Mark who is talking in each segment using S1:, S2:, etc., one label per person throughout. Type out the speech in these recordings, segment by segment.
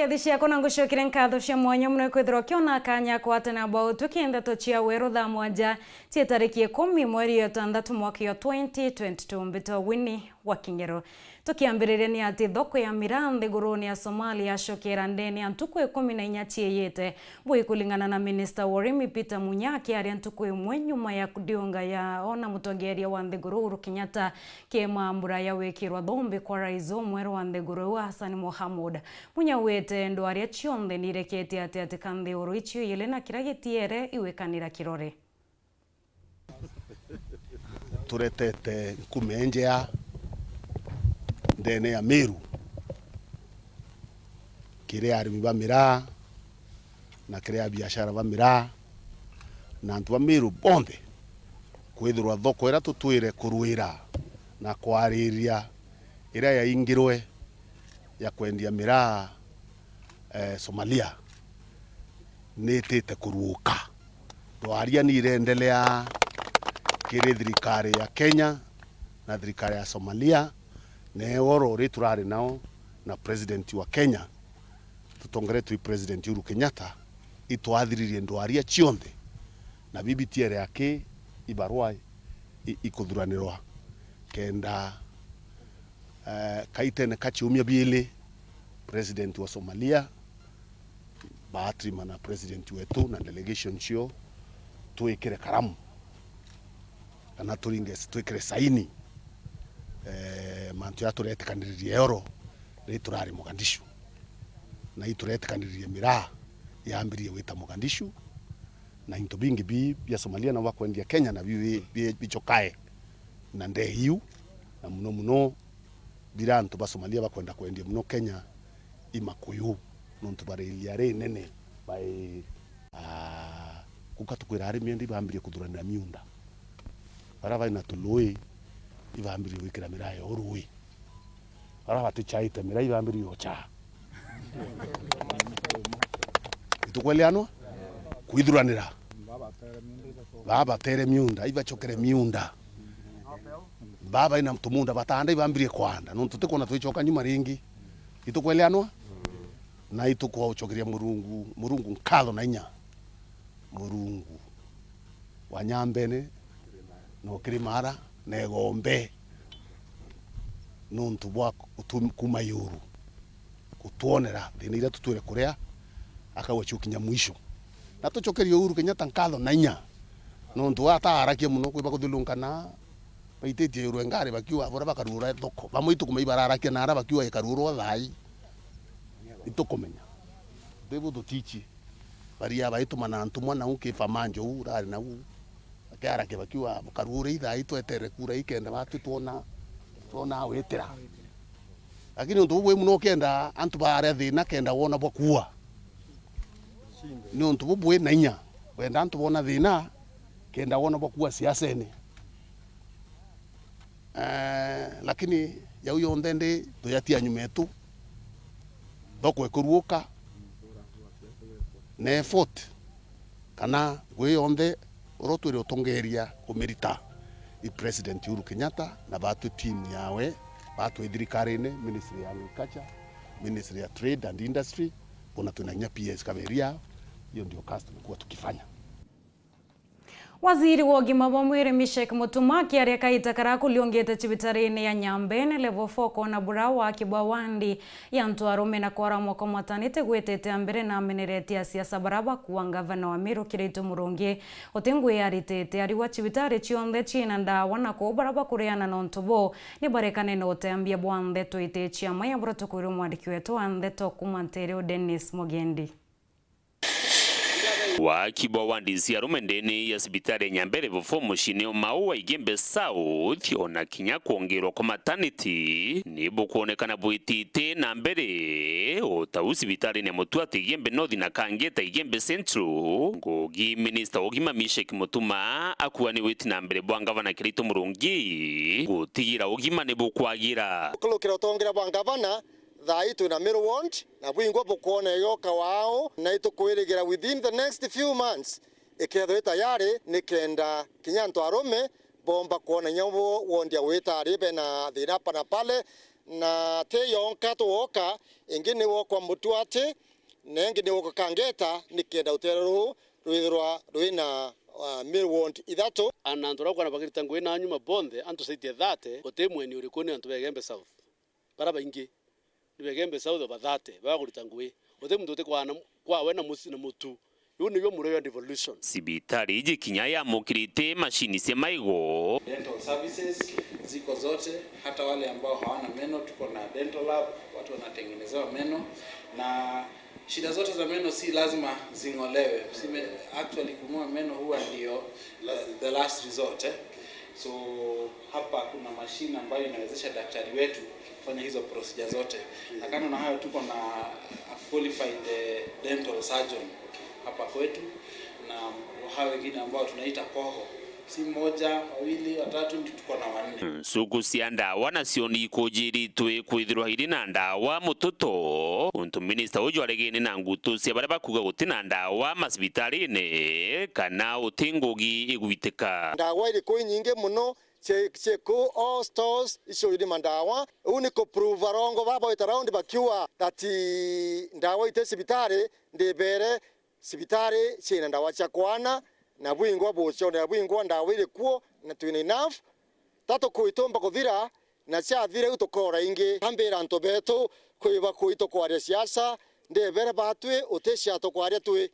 S1: kiathishia kona ngushokire nkatho cia mwanya muno kwithirwo kiona kanya kwatana bao tukienda tochia wero tha mwanja tie tariki 10 mweri ya 6 mwaka ya 2022 mbito Winnie wa Kingero tukiambiriria ni ati thoko ya miraa nguruni ya Somalia shokera ndeni antuku 14 tieyete bui kulingana na Minister Warimi Peter Munyaki ari antuku nyuma ya kudionga ya ona mutongeria wa Uhuru Kenyatta kema mbura ya wekirwa thombe kwa rais omwero wa Uhuru Hassan Mohamud munyawete ndo ari chionde nireketi ati kande oro ichio yelena kiragetiere iwekanira kirore
S2: turetete kumenjea ndene ya Meru kire arimi ba miraa na kire biashara ba miraa na antu ba Meru bonde kwithirwa thoko ira tutwire kuruira na kwariria ira ya ingirwe ya kwendia miraa Somalia netete kuruka twaria ni irendelea kire thirikari ya Kenya na thirikari ya Somalia ne oro riturari nao na president wa Kenya tutongere tu president Uhuru Kenyatta itwathiririe ndwaria chionde na bibitiere yake ibarua ikuthuranirwa kenda kaitene kachiumia bili president wa Somalia Baatri na president wetu na delegation chio tuikire karamu kana turinge tuikire saini mantu ya turetekanirie euro riturari Mogadishu na ituretekanirie miraa yaambirie wita Mogadishu na into bingi bi ya Somalia na wakwendia Kenya na bichokae na ndehiu na muno birantu ba Somalia bakwenda kwendia muno Kenya imakuyu nontu barelia re nene bai kukatukwira ari miendi baambirie kudhuranira miunda baraba ina tuloi ibambiri wikira miraa ya orui baraba tichaite miraa ibambiri yocha itukweliano kuidhuranira baba tere miunda ibachokere miunda baba ina mtumunda batanda ibambirie kwanda nontu tikona twichoka nyuma ringi itukweliano na itukwa uchokiria murungu nkalo na inya murungu wanyambene no kirimara na gombe nontu bwa kumayuru kutuonera thina tutwire kuria akawachukinya mwisho na tuchokeria Uhuru Kenyatta nkalo na inya nontu atarakia muno kwiba kuthulunkana baitetie urwengari bakiwa bora bakarura thoko bamuitu kumaibararakia na ara bakiwa ikarurwo thai itukomenya debu dutichi baria baitu manantu mwana ukifa manjo urari na u akara ke bakiwa karure itha itwetere kura ikenda batu tuona wetera lakini untu bwe muno kenda antu bare thina kenda wona bwa ni untu bwe na inya wenda antu bona thina kenda wona bwa siasene lakini ya uyo ndende tuyatia nyumetu thoko ekuruka ne effort kana gwe onde orotwire utongeria kumirita i president Uhuru Kenyatta na batu team yawe batu thirikari-ini Ministry ya Agriculture, Ministry ya Trade and Industry kuna tunanya PS kaberia hiyo ndio kazi tulikuwa tukifanya.
S1: Waziri wa ugima wa mwiri Mishek Mutumaki ari akaita karaku liongete chibitarini ya Nyambene level 4 kona burawa kibawandi ya Ntuarume na kwara mwaka mwatanite gwetete ambere na amenereti ya siasa baraba kuwa gavana wa Meru Kirito Murungi otengwe yaritete ari wa chibitari chionde china ndawa na ko baraba kureana nontobo ni barekane no teambia bwande toite chiama ya burato kwiro mwadiki wetu ande to kumantere Dennis Mogendi
S3: wa kibawandi Ntuarume ndeni ya sibitari Nyambere bofo mushine maua igembe South ona kinya kuongerwa kwa maternity nibo kuonekana buitite na mbere otau sibitari ne Mutuati igembe North na Kangeta igembe Central ngogi minister ogima Mishek Mutuma akuwa ni witi na mbere bwa gavana Kirito Murungi gutigira ogima ne bukwagira
S4: kulukira tongera bwa gavana thai tu na Meru ward na bwingwa bukuona yoka wao na itukwirigira within the next few months iketho tayari nikenda kinya Ntuarume bomba kuona nyambo wondia witari bena thina pana pale na te yonka tuoka ingi ni wokwa Mutwati na ingi ni wokwa Kangeta nikenda uterero ruina Mirwont ithatu
S5: anantu rakwana bagirita ngwe na nyuma bonde antu saitie thate otemweni urikuni antu begembe south para baingi ni begembe south bathate bagurita ngwe otemuntu tekwana kwa wena musi na mutu yuni yo mureyo devolution
S3: sibitari iji kinya ya mukirite mashini cia maigo
S6: dental services ziko zote, hata wale ambao hawana meno tuko na dental lab, watu wanatengenezewa meno, na shida zote za meno si lazima zingolewe. Actually kung'oa meno huwa ndio the last resort So hapa kuna mashine ambayo inawezesha daktari wetu kufanya hizo procedure zote. Na kando na hayo tuko na a qualified dental surgeon hapa kwetu, na hao wengine ambao tunaita koho. Si mmoja, wawili, watatu, tuko na wanne.
S3: Suku cia ndawa nacio ni ikujiritwe kwithirwa hiri na ndawa mututo. Untu minista uju aregene na ngutu cia baria bakuga gutina ndawa masibitari-ini kana utingugi igwitika.
S4: Ndawa iri kwi nyingi muno cheku all stores icio iri mandawa uni ko prove arongo baba itaround bakiwa that ndawa ite sibitari ndibere sibitari china ndawa cha kwana na bwingwa bucho na bwingwa ndawa iri kuo na twina enough tato kuitomba kuthira na cha thire utokora ingi hambira anto beto kuiba kuito kwaria siasa ndebere batwe utesha to kwaria twe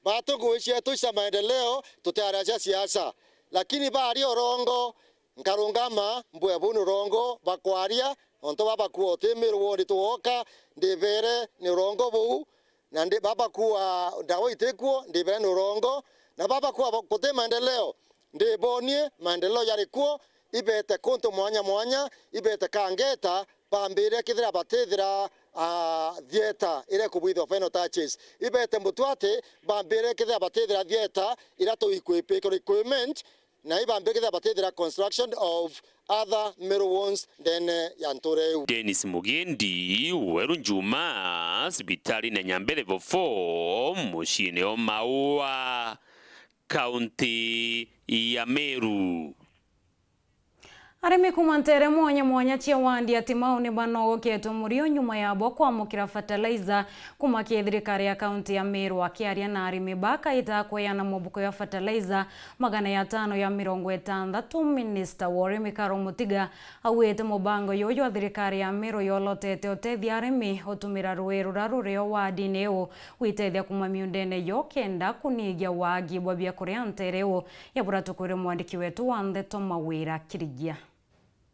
S4: bato goishia tu cha maendeleo tutaraja siasa lakini bari orongo nkarungama mbwe bunu rongo bakwaria onto baba kuo temero wori tuoka ndebere ni rongo bu na ndi baba kuwa ndawa itekuo ndebere ni rongo na baba kuwa kote maendeleo ndebonie maendeleo yarikuo ibete konto mwanya ibete Kangeta bambire kithira batethira dieta ire kubwithwa final touches ibete Mutwati bambire kithira batethira dieta ira to equipment na ibambire kithira batethira construction of other middle ones then yantoreu.
S3: Dennis Mugendi Weru Njuma sibitari na Nyambere Bofo mushine o Maua County ya Meru.
S1: Arimi kumantere mwanya chia wandi ati mauni banogoketo murio nyuma yabo kwamukira fertilizer kumakia thirikari ya kaunti ya Meru akiaria na arimi baka itakweana mubuko ya fertilizer 560. Minister wa urimi Karo Mutiga awete mubango yoyo thirikari ya Meru yolotete otethia arimi otumira ruiru rarurio wadineo witethia kuma miundene yokenda kunigia wagi bwabia kuria ntereo yaburatukure mwandiki wetu Wanthe Tomawira Kirigia.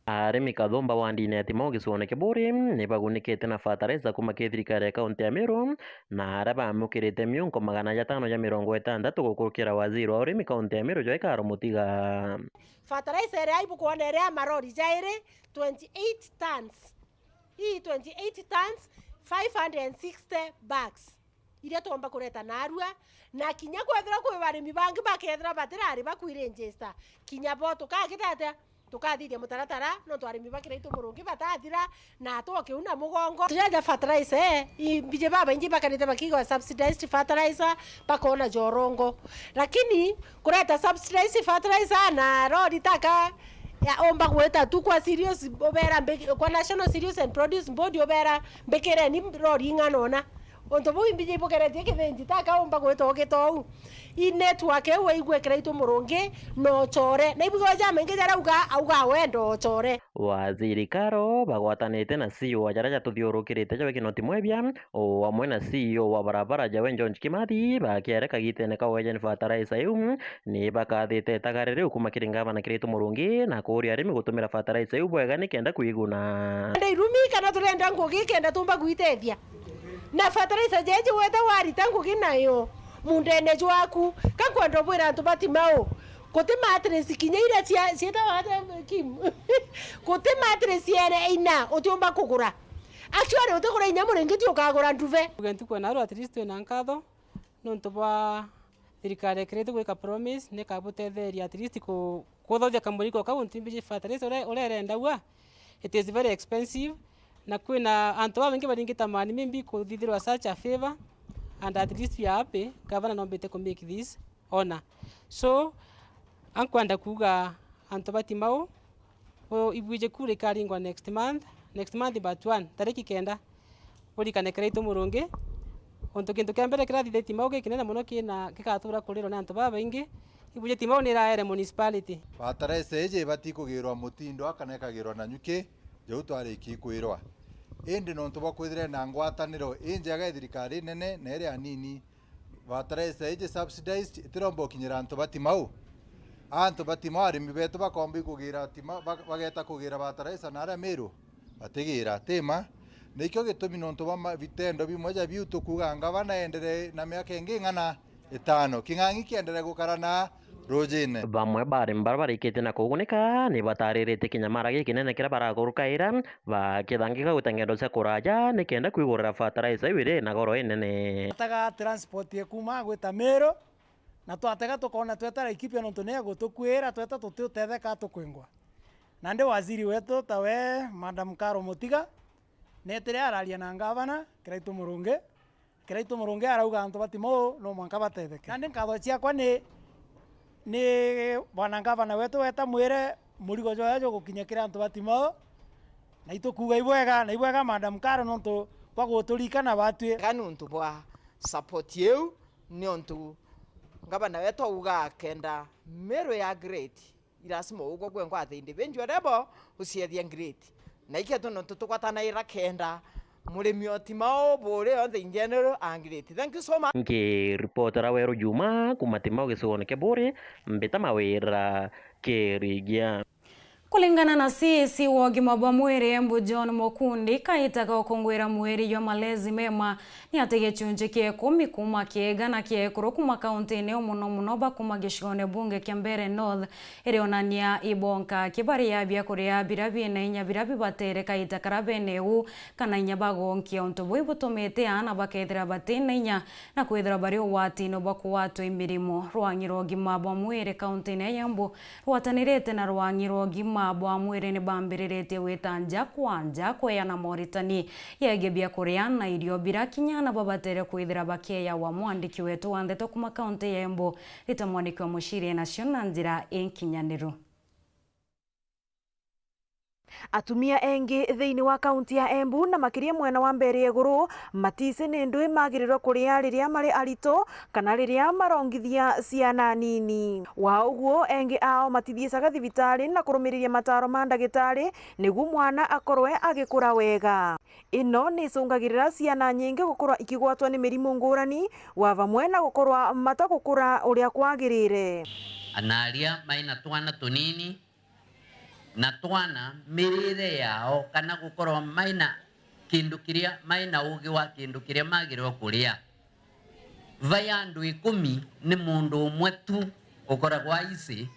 S7: Arimi kathomba wandine ati mogicone kiburi ni bagunikite na fertilizer kuma thirikari ya kaunti ya Meru na ara bamukirite miongo 560 gukurukira waziri wa urimi kaunti ya Meru Joe Karo Mutiga.
S8: Fertilizer ya ibu kuonerea marori jaire 28 tons. Hii 28 tons 560 bags. Iria tuomba kureta narua na kinya kwethira kwi barimi bangi bakethira batirari bakuiregister kinya bo tukagitete tukathiria mutaratara no twarimi bakira itu murungi batathira na twokiuna mugongo tujaja fertilizer bije baba inji bakarite bakigo subsidized fertilizer bakona jorongo lakini kureta subsidized fertilizer na rodi taka ya omba gweta tu kwa serious obera kwa National Cereals and Produce Board obera mbekere ni rodi ng'anona onto bo imbije bokerete kethendi taka omba gweta ogetou I network ewe igwekera itu murungi no chore na ibugo jame ngejara auga wendo chore.
S7: Waziri Karo bagwatanite na CEO wa jaraja tuthiurukirite jawe Kinoti Mwebia o amwe na CEO wa barabara jawe John Kimathi bakiareka gitene ka wejen fertilizer iu ni bakathite tagarire kuma kiringava na kiritu murungi na kuria arimi gutumira fertilizer iu bwega ni kenda kuiguna
S8: ndirumi kana turenda ngugi kenda tumba guitethia na fertilizer jeje weta warita ngugi nayo mundene jwaku kankwenda bwira antu batimao kote matresi kinyaira cieta wata kim kote matresi ere ina otiomba kugura actually otakura inya murengi ukagura nduve
S9: ugentu kwa naro at least na nkatho nonto ba thirikari kirete gwika promise ne kabutetheria at least ko kuthothia kamuriko ka untimbije fertilizer urerenda wa it is very expensive na kwina antu abangi baringita mani mimbi ko thithirwa such a favor and at least we are happy governor nombete to make this honor so ankwenda kuga anto batimao o ibuje kure karingwa next month next month but 1 tariki kenda urikane Kiraito Murungi onto kintu kia mbere kirathithe timau gikinene muno kina gikatura kuriro na antu babaingi ibuje timau ni raere municipality
S10: batarese eje bati kugirwa mutindo akanekagirwa na nyuki jau twariki kwirwa indi no ntu bakwithire na ngwataniro injega thirikari nene na ere anini batarese eje subsidized itirombo kinyira antu batimau antu batimau arimi betu bakombi kugira tima bageta kugira batarese na ara miru batigira tema nikyo gitumi no ntu ba vitendo bimwe ja biutu kuganga banaendere na miaka ingi ngana 5 kingangi kiendere gukarana rojine
S7: bamwe bari mbarbarikite na kugunika ni bataririte kinyamara gikinene kira baragurukaira bakithangika gutengendo cia kuraja nikenda kwigurira fertilizer ibiri na goro inene
S11: taga transport yekuma gwita Meru na twatega tukona twetara ikipia no tunia gutukwira tweta tutetheka tukwingwa na ndi waziri wetu tawe Madam Karo Motiga netire araria na ngavana Kiraito Murungi arauga antu batimo no mwanka batetheke na ndi nkatho ciakwa ni bwana ngavana wetu weta mwire murigo joyo gukinyekira antu batimo na itukuga ibwega Madam Karo nontu baguturikana batwe
S12: kanuntu bwa support you ni ontu ngavana wetu uga kenda Meru ya great irasimo ugo gwengo athe individual rebo uciethia great na iketu nontu tukwatana ira kenda murimi otimao bore on the general angreti. Thank you so much.
S7: Ke reportera Weru Juma kumatimao gisuone ke bore mbeta mawera ke rigia.
S1: Kulingana na CAC wa ũgima wa mwĩrĩ Embu John Mokundi kaitaga okongwera mweri yo malezi mema ni ate gĩcunjĩ kĩa 10 kuma kĩega kĩa ekũrũ kuma kaunti-inĩ mũno bakuma gĩcigo-inĩ bunge kĩa Mbeere North ĩrĩonania ibonka kĩbari ya bia kũrĩa birabi na inya birabi batere kaita karabene u kana inya bagonkia onto boi butomete ana bakethira batena inya na kwethira bari watino bakuwatwo imirimo rwangiro ũgima wa mwĩrĩ kaunti-inĩ ya Embu rwatanĩrĩte na rwangiro ũgima wa mwĩrĩ nĩ bambĩrĩrĩte wĩtanja kwanja kweana moritani yegebia kureana irio birakinyana babatere kwithira bakeya wa mwandiki wetu wa Ndeto kuma kaunti ya Embu ritamwaniki wa Mushiri National na njira enkinyaniru.
S13: Atumia engi thiini wa kaunti ya Embu na makiria mwena wa Mbeere iguru matise ni ndui magirirwo kuria riria mari arito kana riria marongithia ciana nini wa uguo engi ao matithiecaga thibitari na kurumiriria mataro ma ndagitari niguo mwana akorwe agikura wega. Ino ni cungagirira ciana nyingi gukorwa ikigwatwo ni mirimu ngurani wa vamwe na gukorwa matagukura uria kwagirire.
S14: Analia maina twana tunini na twana mirire yao kana gukorwo maina kindu kiria maina ugi wa kindu kiria magirwo kuria vaya andu 10 ni mundu umwe tu ukoragwa ici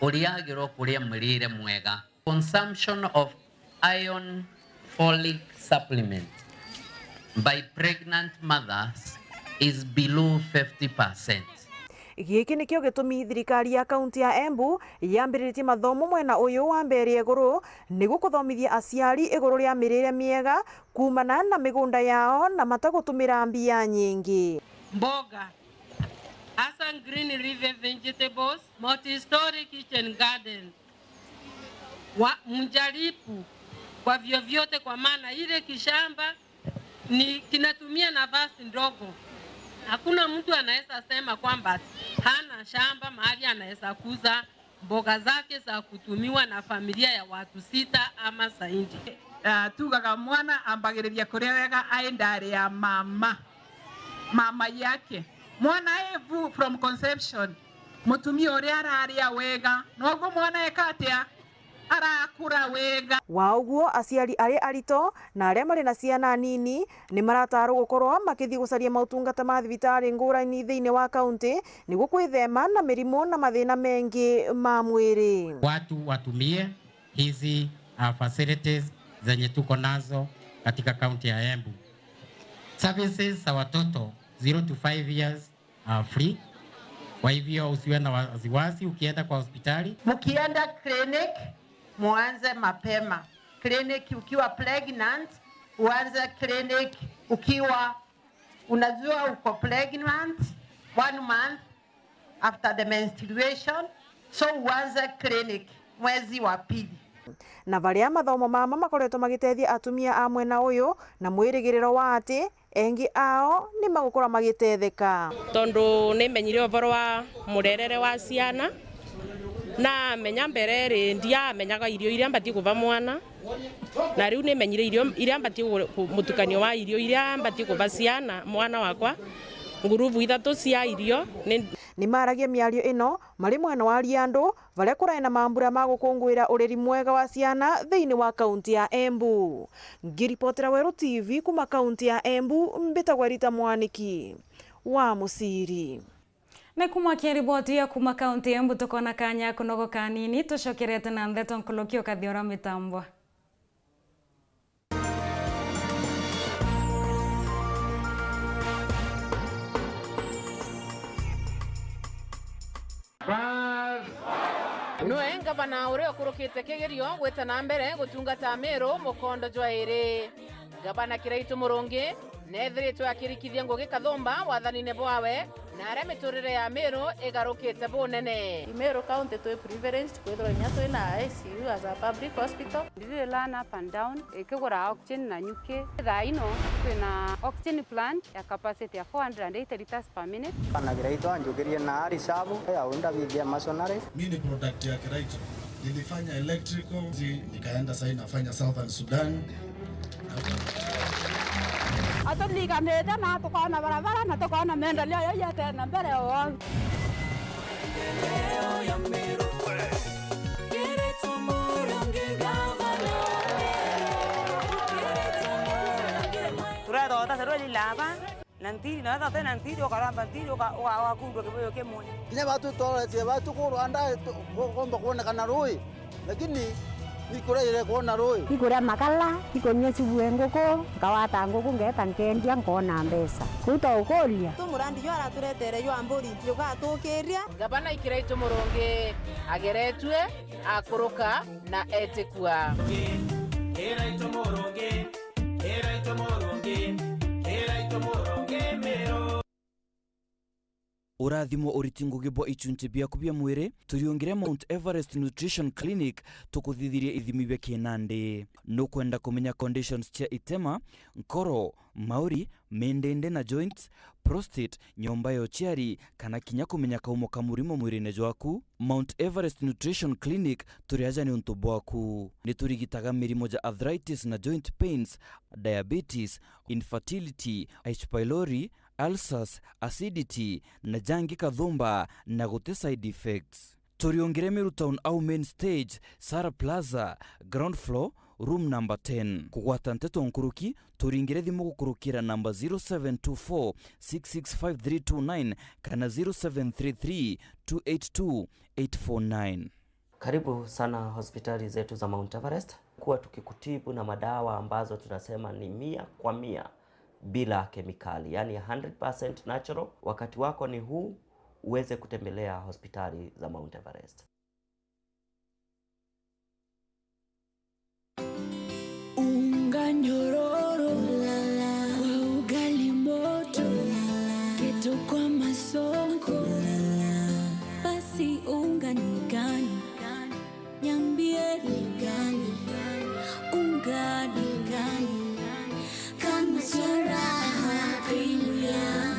S14: uria agirwo kuria mirire mwega. Consumption of iron folic supplement by pregnant mothers is below 50%.
S13: Giki nikio gitumi thirikari ya kaunti ya Embu yambiritie mathomo mwena uyu wa Mbeere iguru niguo kuthomithia aciari iguru ria mirire miega kumana na migunda yao na matagutumira mbia nyingi.
S15: Mboga hasa green leafy vegetables, multi-story kitchen garden mjaribu kwa vyovyote, kwa maana ile kishamba ni kinatumia nafasi ndogo. Hakuna mtu anaweza sema kwamba hana shamba mahali anaweza kuza mboga zake za kutumiwa na familia ya watu 6 ama zaidi.
S16: Tugaga mwana ambagiriria kuria wega aendari ya mama yake mwana evu from conception mutumia uria araria wega noguo mwana ekatia arakura wega.
S13: Wa uguo aciari ari arito na aria mari na ciana nini ni marataarwo gukorwo makithi gucaria mautungata ma thibitari ngurani thiini wa kaunti niguo kwithema na mirimu na mathina mengi ma mwiri.
S17: Watu watumie hizi facilities zenye tuko nazo katika kaunti ya Embu. Services za watoto 0 to 5 years are free. Kwa hivyo usiwe na wasiwasi ukienda kwa hospitali.
S12: Mkienda clinic muanze mapema. Clinic ukiwa pregnant, uanze clinic ukiwa unajua uko pregnant 1 month after the menstruation, so uanze clinic mwezi wa pili.
S13: na varia mathomo mama makoretwo magitethia atumia a mwena uyu na mwirigiriro wa ati engi ao ni magukora magitetheka
S18: tondu ni menyire oboro wa murerere wa ciana na menya mbere ndia menyaga irio iria mbati kuva mwana na riu ni menyire irio iria mbati mutukanio wa irio iria mbati kuva ciana mwana wakwa nguruvu ithatu cia irio
S13: ni maragia miario ino mari mwena wa Riandu varia kurai na mambura ma gukungwira ureri mwega wa ciana thiini wa kaunti ya Embu. Ngiripotera Weru TV kuma kaunti ya Embu, mbitagwa Rita Mwaniki wa Musiri.
S1: Na kumwakia riboti ya kuma kaunti ya Embu tukona kanya kunogo kanini tucokerete na Ntheto Nkulukio kathiora mitambwa.
S19: Noe ngavana uria ukurukite kigerio gweta na mbere gutungata Meru mukondo jwairi gavana Kiraitu Murungi nethiritwe akirikithia Ngugi Kathumba wathanine bwawe na aria miturire ya Meru igarukite bunene.
S20: Meru County to privileged kwithira nya twina ICU as a public hospital.
S21: Ndire learn up and down ikigura oxygen na nyuki thaino twina oxygen plant ya capacity ya 480 liters per minute.
S22: Kana Kiraitu anjukirie na risabu ya unda bidhia masonary.
S23: Mimi ni product ya Kiraitu. Nilifanya electrical, nikaenda sasa nafanya Southern Sudan.
S21: Atulikanete na tukona barabara na tukona maendeleo yote na mbele yao.
S24: Turado tasaroli lava nanti na ta nanti yo karamba nanti yo wa kundu kiboyo kemwe.
S22: Kile watu tole watu kuanda komba kuona kana roi lakini nikura ile kuona roi
S21: ikura makala ikonya chibuengoko kawata ngoko ngeta nkendia ngona mbesa kuto ukolia
S19: tumurandi yo araturetere yo amburi yo gatukiria gavana Kiraitu Murungi ageretwe akuruka na etikua. Kiraitu Murungi Meru
S25: urathimo uriti Ngugi bwa ichunche biaku bia mwiri turiongire Mount Everest Nutrition Clinic tukuthithirie ithimi bia kinandi no kwenda kumenya conditions cia itema nkoro mauri mendende na joints prostate nyomba ya uchiari kana kinya kumenya kaumo ka murimo mwirine jwaku. Mount Everest Nutrition Clinic turiaja ni untu bwaku ni turigitaga mirimo ja arthritis na joint pains, diabetes, infertility, H pylori, ulcers, acidity na jangi kathumba na gute side effects. Turiongere Meru Town au main stage, Sara Plaza, ground floor, room number 10. Kugwata Ntheto Nkuruki turingire thimu gukurukira namba 0724 665329 kana 0733 282 849.
S7: Karibu sana hospitali zetu za Mount Everest, kuwa tukikutibu na madawa ambazo tunasema ni 100% bila kemikali, yani 100% natural. Wakati wako ni huu uweze kutembelea hospitali za Mount Everest.
S26: Unga nyororo kwa ugali moto keto kwa masongo basi unga ni gani niambie ni gani unga ni gani kama charaha premium.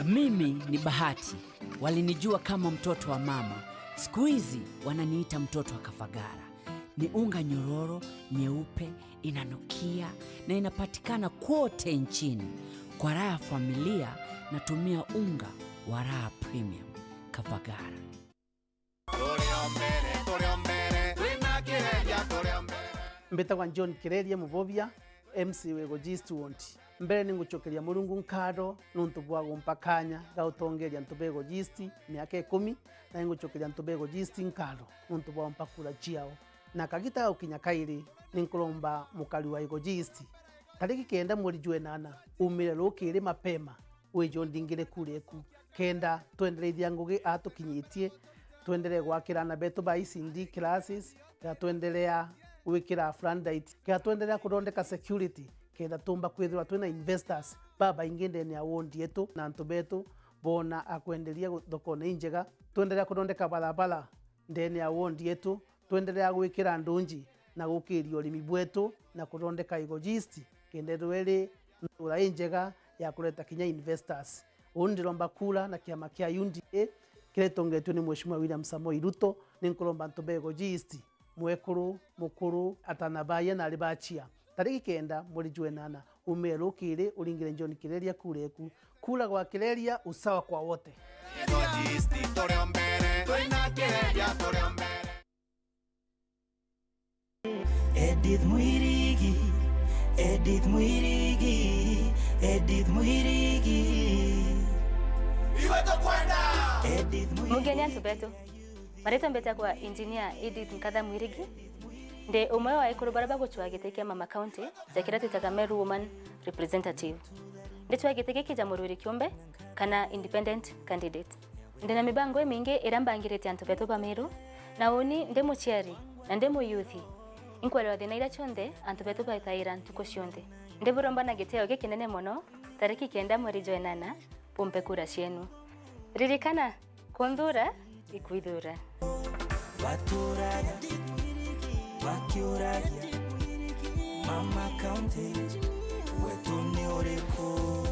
S27: Mimi ni Bahati, walinijua kama mtoto wa mama, siku hizi wananiita mtoto wa Kafagara. Ni unga nyororo, nyeupe, inanukia na inapatikana kote nchini. Kwa raha familia natumia unga wa Raha Premium Kafagara.
S28: Mbetagwa John Kireria Mubobia MC wego G2 mbere ningucokeria Murungu nkado nuntu bwa gumpakanya gautongeria ntubego gisti miaka 10 na ningucokeria ntubego gisti nkado nuntu bwa mpakura chiao na kagita ukinya kairi ninkulomba mukali wa ego gisti tariki kenda mweri jwenana umire rukiri mapema wejo ndingire kureku kenda twendereithia Ngugi atukinyitie tuendelee gwakirana betu ba ICD classes ya tuendelea wikira frandite ya tuendelea kurondeka security kenda tumba kwithirwa twina investors baba ingende ni awondi yetu na antu betu bona akwendelia thoko ni njega tuendelea kurondeka barabara ndeni awondi yetu twendelea gwikira ndunji na gukiria urimi bwetu na kurondeka ecologists kende rwele ura njega ya kuleta kinya investors. Undiromba kula na kiama kia UNDA kiretongetwe ni Mheshimiwa William Samoei Ruto ni nkuromba ntobe ecologists mwekuru mukuru atanabaye na alibachia tariki 9 mweri Jwenana umero kire uringire John Kireria kureku kula kwa Kireria usawa kwa wote.
S26: Edith Mwirigi, Edith Mwirigi, Edith Mwirigi. Iweto kwenda.
S2: Mugeni antubeto. Marito mbeta kwa engineer Edith Nkatha Mwirigi. Nde umwe wa ikuru baraba guchwa giteke Mama County, jakira twitaga Meru Woman Representative. Nde twa giteke kijamururi kiombe kana independent candidate. Nde na mibango eminge irambangirete antubeto ba Meru na uni nde muchiari na nde muyuthi. Inkwelewa thina ira chonde antubeto ba thaira ntuko cionde. Nde buromba na giteo gikinene mono tariki 9 mweri Jwenana pompe kura cienu. Ririkana kondura ikuithura.
S26: Waturaga, wakiuraga, Mama County, wetu ni ureko.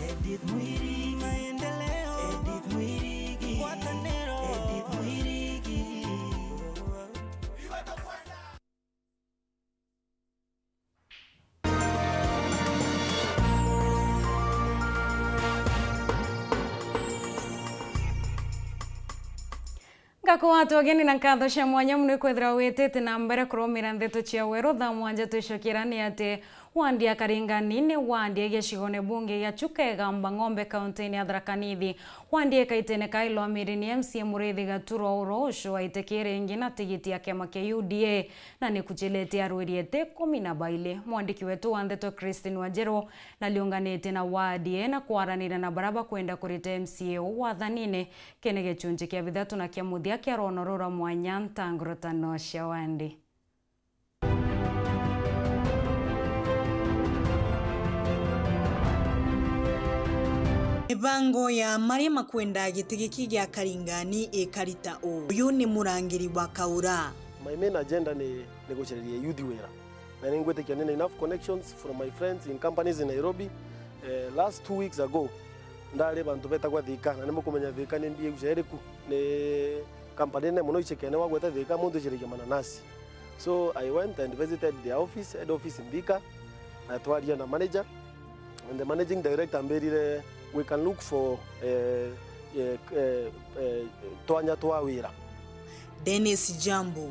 S26: Edith Mwirigi, maendeleo. Edith Mwirigi, watanero. Edith Mwirigi.
S1: Ngako watu wageni na nkatho cia mwanya muno kwethira witete na mbere kurumira ndeto cia weru tha mwanja twicokirani ati wandia karinganini wandia gicigone bunge ya Chuka Ng'ombe kaunti ya Tharaka Nithi wandia kaitene kailo amirini MCA Muriithi Gaturo Urosho aitekire ingi na tigiti ya kiama kia UDA na ni kuchilete arwiriete 12 mwandiki wetu wa ndeto Christine Wanjiru na liunganite na wadi na kwaranira na baraba kwenda kurita MCA wathanine kene gicunji kia bithatu na kia muthia kia ronorora mwanya ntangurutano cia wandi.
S3: Mibango ya Maria Makwenda gitigiki gya Karingani ekarita o. Uyu ni murangiri wa Kaura.
S4: My main agenda ni negotiating youth wera. Na ningwete kianena enough connections from my friends in companies in Nairobi. Last 2 weeks ago ndale bantu beta kwa Thika na nimo kumenya Thika ni mbie gucereku ni company ne muno ichekene wa gweta Thika mundu chirike mananasi. So I went and visited the office, head office in Thika. I twaria na manager and the managing director amberire we can look for twanya twa wira.
S3: Dennis Jambo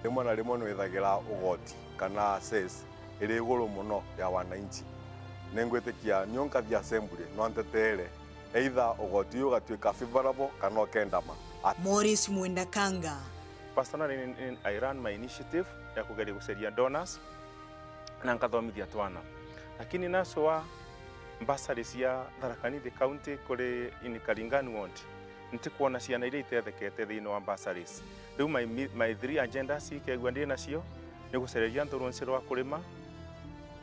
S5: rimwe na rimwe nwithagira ugoti kana ses iri iguru muno ya wananchi nengwetikia nyonka vya assembly no ntetere either ugoti ugatwika favorable kana okendama.
S3: Morris Mwendakanga.
S6: Personally, I ran my initiative ya kugeria guceria donors na nkathomithia twana lakini nasoa mbasari cia Tharaka Nithi County kuri in Karingani ward ntikuona ciana iria itethekete thiini wa bursaries. Riu my 3 agendas ikegwa ndi nacio ni gucereria nturunci rwa kurima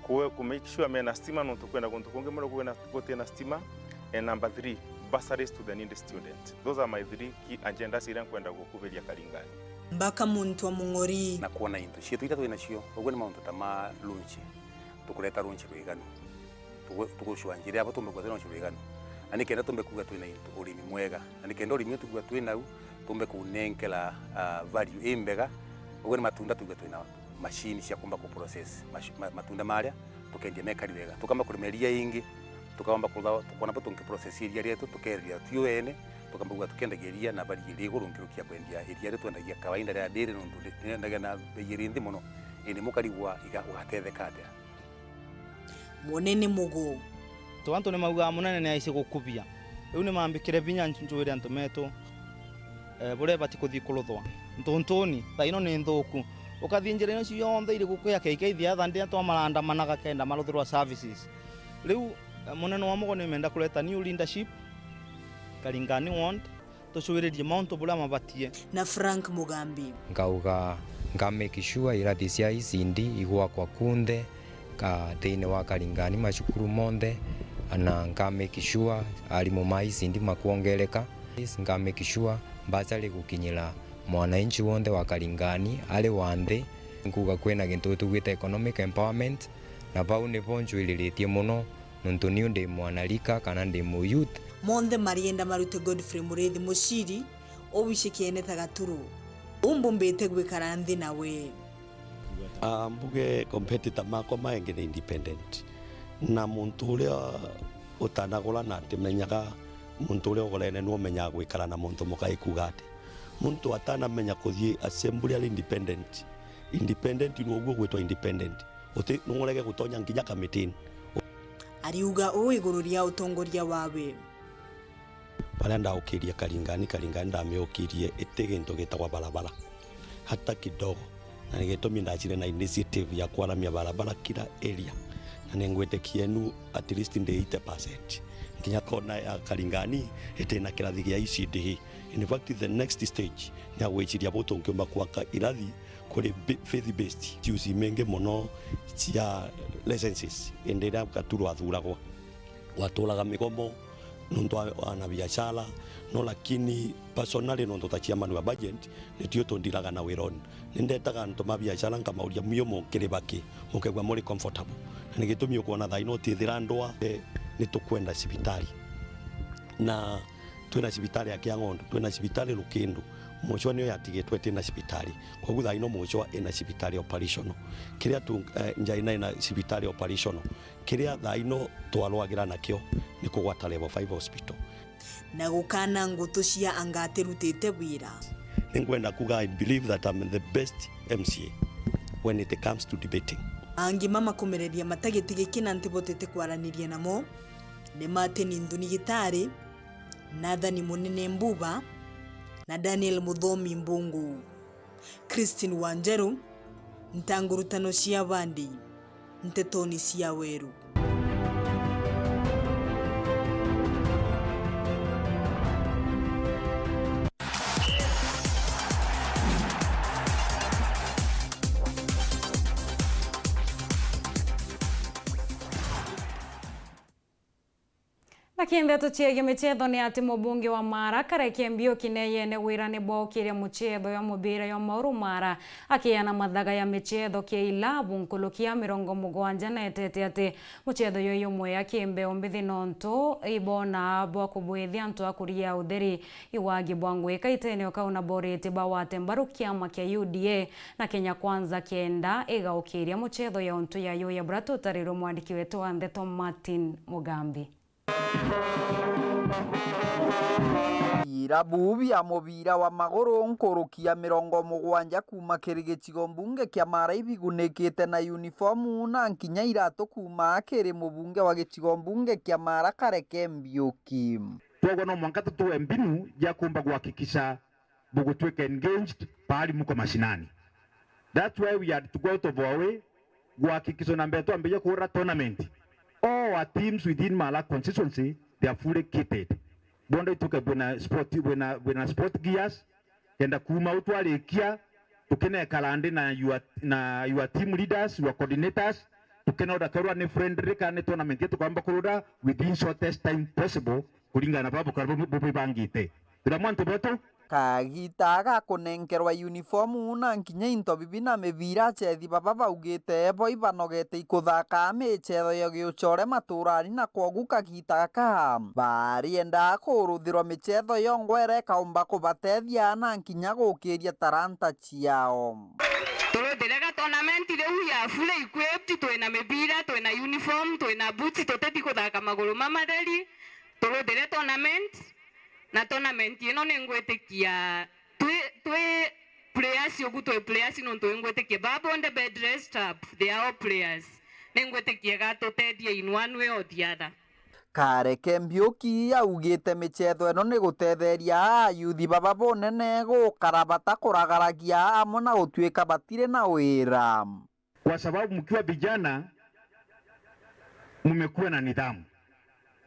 S6: ku make sure mena stima no tukwenda kuntu kungi muno kwena gutina stima, and number 3 bursaries to the needy student. Those are my 3 key agendas iria kwenda gukubiria Karingani.
S3: Mbaka muntu wa Mung'ori
S8: na kuona into citu ita twina cio ogwe ni mauntu ta ma lunch tukuleta lunch rwiganu tugushwanjire abo tumekuwa lunch rwiganu ani kenda tumekuwa twina into urimi mwega ani kenda urimi tukuwa twina u tumekunenkela value imbega ogwe ni matunda tukuwa twina machine cia kumba ku process matunda maria tukendia mekari wega tukamba kurimeria ingi tukamba tukona po tunki process iria rietu tukeria tuene tukamba tukendageria na bali iguru nkirukia kwendia iria rietu endagia kawaida ya dairy nundu ndaga na beiri ndi muno ini mukarigwa ugatethekate
S3: Munene Mugo
S9: twantu ni mauga munene ni aici gukubia riu ni mambikire vinya njwire antu metu bure bati kuthi kuluthwa ntuntuni thaino ni nthuku ukathi njira ino cionthe iri gukuya keikeithia thandi atwa maranda managa kenda maruthirwa services. Riu munene wa Mugo ni menda kuleta new leadership Karingani ward tucwiririe mauntu bura mabatie
S3: na Frank Mugambi
S10: ngauga make sure irathi cia icindi igwa kwa kunthe ka thiini wa Karingani macukuru monthe ana make sure arimu ma icindi makuongereka make sure basari gukinyira mwananchi wonde wa Karingani ale wande nkuga kwena gintu tugwita economic empowerment na pau ni poncho ililitie muno nuntu ni ndi mwanalika kana ndi mu youth
S3: monde marienda marute Godfrey Mureithi muciri obishikiene tagaturu umbumbite gwikara nthi nawe
S11: mbuge competitor mako maenge ni independent na muntu uria utanagula na timenyaga muntu uria ugorene no menya gwikara na muntu mukai kugate muntu atanamenya kuthie assembly ali independent no gwo gwetwa independent uti nungorege gutonya nginya kamitini
S3: ariuga iguru ria utongoria wawe
S11: pale ndaukiria Karingani ndameukirie itigento gitagwa barabara hata kidogo na nigitumi ndachire na initiative ya kwaramia barabara kila area na ningwete kienu at least ndi 80% nginya kona ya Karingani itena kirathi gia ICD. In fact the next stage ni agwichiria butungi makwaka irathi kuri faith based tusi menge mono cia licenses endera katuru athuragwa watulaga migomo nundu ana biashara no lakini personally nundu tachia manu budget nitio tondiraga na wironi nindetaga nto mabiashara ngamauria mio mukire baki mukegwa muri comfortable na nigitumio kuona thaino tithira ndoa nitukwenda cibitari na twina cibitari ya Kiangondo twina cibitari Lukindu mucho niyo yatigitwe tina cibitari koguo thaino mucho ina cibitari operational kiria tu njaina ina cibitari operational kiria thaino twalwagira nakio ni kugwata level 5 hospital
S3: na gukana ngutu cia angate rutite wira
S11: ningwenda kuga I believe that I'm the best MCA when it comes to debating
S3: angi mama kumereria matagitigikina ntibotete kwaraniria namo ni Martin Nduni Gitari Nathan Munene Mbuba na Daniel Muthomi Mbungu Christine Wanjeru ntangurutano cia bandi ntetoni cia weru.
S1: Lakini tuchiege michetho ni ati mubunge wa Mara Kareke Mbiuki neyene wira ni bokire muchetho ya mubira ya Mauru Mara akiana mathaga ya michetho ke ilabu nkulukia 70 na etete ati muchetho yoyo mwe akimbe ombithi nonto ibona abo kubwithia nto akuria utheri iwagi bwangweka itene okauna borete bawate mbarukia makia UDA na Kenya Kwanza kenda igaukiria muchetho ya onto ya yo ya Brato tariro mwandiki wetu Andeto Martin Mugambi.
S12: Irabu bia mubira wa maguru nkurukia 70 kuma kirigicigo mbunge kia Mara ibigunekete na uniformu na nkinya iratu kuma kiri mubunge wa gicigo mbunge kia Mara Kareke Mbiuki.
S13: Togo no mwanka tuwe mbinu ya kumba kuhakikisha bugutweke engaged pahali muko mashinani. That's why we had to go out of our way kuhakikisha na mbeto ambeje kuora tournament. All our teams within Mara constituency, they are fully kitted. Bondo ituke bwena sport gears, kenda kuma utwalekia, tukene kalande na your team leaders, your coordinators, tukene odakarwa ne friendly kane tournament yetu kwamba kuruda within shortest time possible, kulingana babu karbu bangite. Tudamanto beto?
S12: Kagitaga kunenkerwa uniformu na nkinya into bibina mebira chethi baba baugite bo ibanogete ikuthaka mechetho ya giuchore maturani na kwaguka gitaka barienda kuruthirwa mechetho yongwere kaumba kubatethia na nkinya gukiria taranta ciao.
S14: Turoderega tournament leo ya fully equipped, twina mebira, twina uniform, twina boots, tuteti kuthaka maguru mamadeli. Turodere tournament na tournament ino nengwetekia twe players yogutwe players no ngwetekia babo on the bed rest up, they are all players nengwetekia gato tedie in one way or the other.
S12: Kareke Mbiuki augite michetho eno ni gutetheria yuthi baba bonene gukarabata kuragaragia amwe na gutwika batire na wira,
S13: kwa sababu mkiwa vijana mmekuwa na nidhamu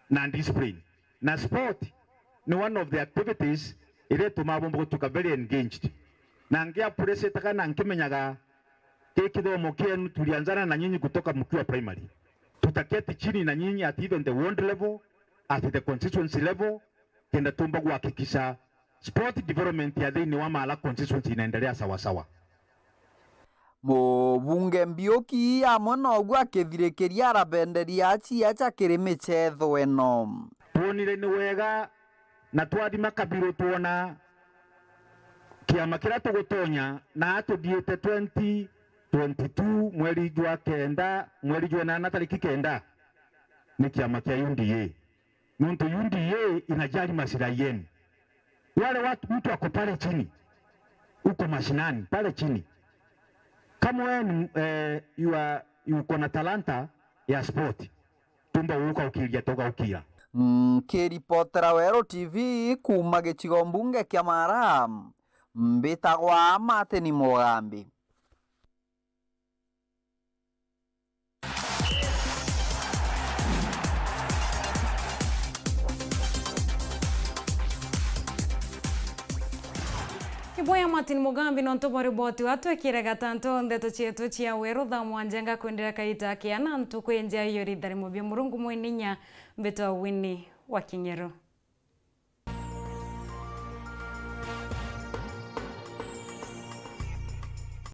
S13: na discipline na sport ni one of the activities ile tumabombo tuka very engaged na ngia presse takana nkimenyaga kithomo kienu tulianzana na nyinyi kutoka mkiwa primary, tutaketi chini na nyinyi at even the ward level, at the constituency level, kenda tumba kuhakikisha sport development ya thini wa Mala constituency inaendelea sawa sawa.
S12: Mũbunge Mbiũki amwe noguo akĩthirĩkĩria arabenderia acia acha kĩrĩmĩ chetho eno.
S13: Tuonire ni wega na twathima Kabiru tuona kiama kĩrĩa tũgũtonya na atũthiĩte 2022 mweri wa kenda mweri wa 8 tariki 9 ni kiama kia UDA. Nuntu UDA inajali maslahi yenu. Wale watu mtu ako pale chini uko mashinani pale chini, kama wewe uko na talanta ya sport tumba uka ukiria toka ukira.
S12: Kĩripotera Wero TV kuma gĩcigo mbunge kĩa Mara, mbĩtagwa Martin Mugambi.
S1: Kiboya Martin Mugambi nontobo riboti watu ekire gatanto ndeto chietu chia Wero tha mwanjenga kwendera kaita kia na ntu kwenja iyo ridhari mubia murungu mwininya mbeto Winnie wa Kinyero.